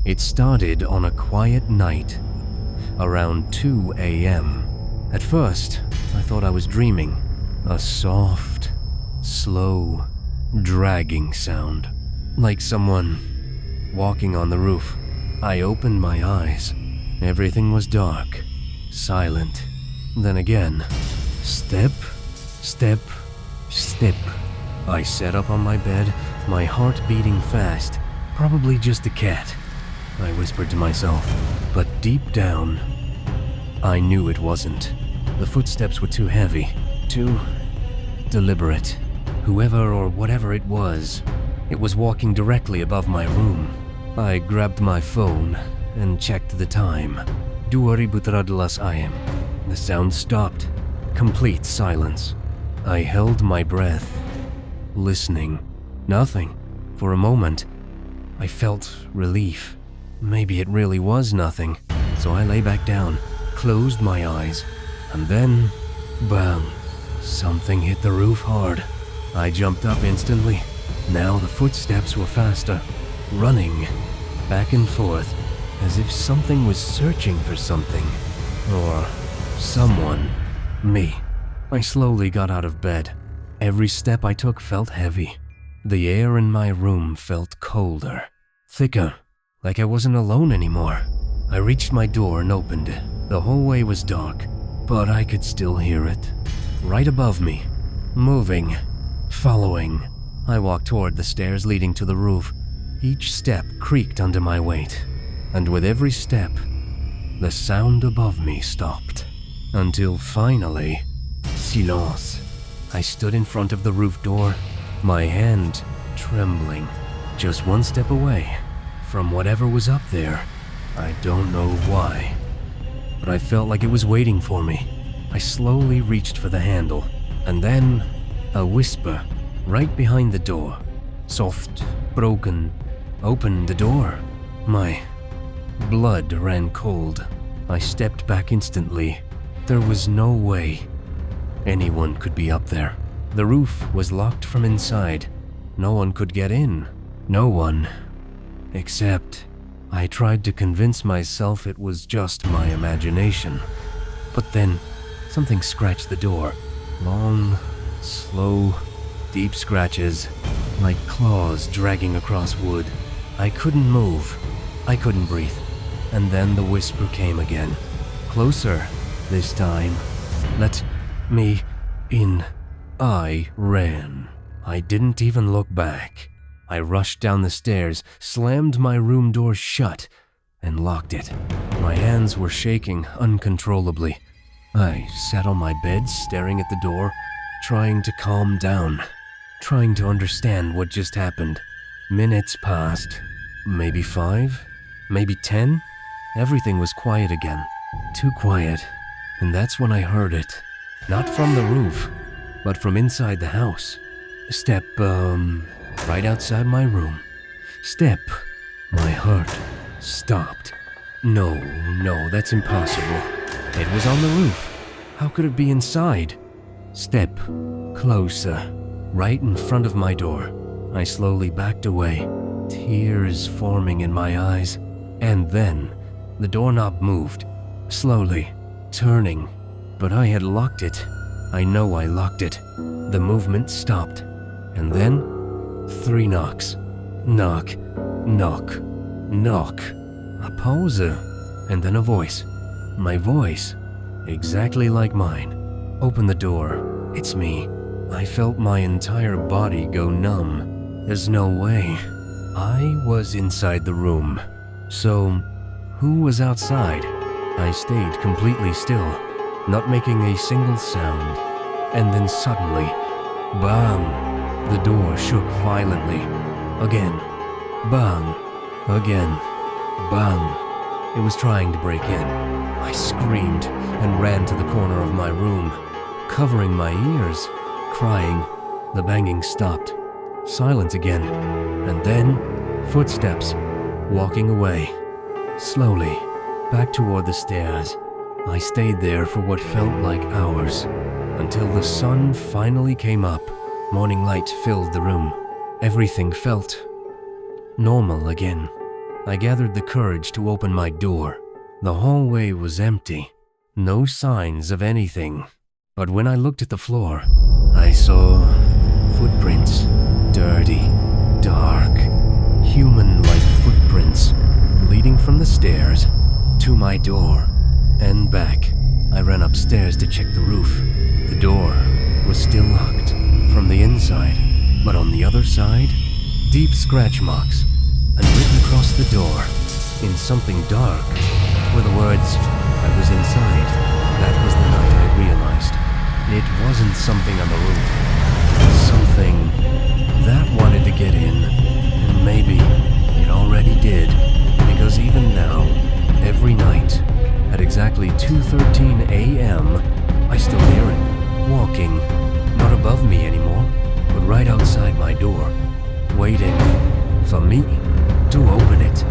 It started on a quiet night, around 2 a.m. At first, I thought I was dreaming. A soft, slow, dragging sound, like someone walking on the roof. I opened my eyes. Everything was dark, silent. Then again, step, step, step. I sat up on my bed, my heart beating fast. Probably just a cat, I whispered to myself. But deep down, I knew it wasn't. The footsteps were too heavy, too deliberate. Whoever or whatever it was walking directly above my room. I grabbed my phone and checked the time. 2018 AM. The sound stopped. Complete silence. I held my breath, listening. Nothing. For a moment, I felt relief. Maybe it really was nothing. So I lay back down, closed my eyes, and then, bang, something hit the roof hard. I jumped up instantly. Now the footsteps were faster, running back and forth, as if something was searching for something. Or someone. Me. I slowly got out of bed. Every step I took felt heavy. The air in my room felt colder, thicker, like I wasn't alone anymore. I reached my door and opened it. The hallway was dark, but I could still hear it. Right above me, moving, following. I walked toward the stairs leading to the roof. Each step creaked under my weight, and with every step, the sound above me stopped. Until finally, silence. I stood in front of the roof door, my hand trembling, just one step away from whatever was up there. I don't know why, but I felt like it was waiting for me. I slowly reached for the handle, and then a whisper right behind the door. Soft, broken, open the door. My blood ran cold. I stepped back instantly. There was no way anyone could be up there. The roof was locked from inside. No one could get in. No one. Except I tried to convince myself it was just my imagination. But then something scratched the door. Long, slow, deep scratches, like claws dragging across wood. I couldn't move. I couldn't breathe. And then the whisper came again. Closer, this time. Let me in. I ran. I didn't even look back. I rushed down the stairs, slammed my room door shut, and locked it. My hands were shaking uncontrollably. I sat on my bed staring at the door, trying to calm down, trying to understand what just happened. Minutes passed. Maybe 5? Maybe 10? Everything was quiet again. Too quiet. And that's when I heard it. Not from the roof, but from inside the house. Step, right outside my room. Step. My heart stopped. No, that's impossible. It was on the roof. How could it be inside? Step. Closer. Right in front of my door. I slowly backed away, tears forming in my eyes. And then, the doorknob moved, slowly, turning. But I had locked it. I know I locked it. The movement stopped. And then, 3 knocks. Knock, knock, knock. A pause, and then a voice. My voice, exactly like mine. Open the door. It's me. I felt my entire body go numb. There's no way. I was inside the room. So, who was outside? I stayed completely still, not making a single sound. And then suddenly, bam! The door shook violently. Again. Bang. Again. Bang. It was trying to break in. I screamed and ran to the corner of my room, covering my ears, crying. The banging stopped. Silence again. And then, footsteps, walking away. Slowly, back toward the stairs. I stayed there for what felt like hours, until the sun finally came up. Morning light filled the room. Everything felt normal again. I gathered the courage to open my door. The hallway was empty, no signs of anything. But when I looked at the floor, I saw footprints. Dirty, dark, human-like footprints leading from the stairs to my door and back. I ran upstairs to check the roof. The door was still locked from the inside, but on the other side, deep scratch marks, and written across the door in something dark were the words, "I was inside." That was the night I realized it wasn't something on the roof. It was something that wanted to get in, and maybe it already did, because even now, every night, at exactly 2:13 a.m., I still hear it, walking, not above me anymore, but right outside my door, waiting for me to open it.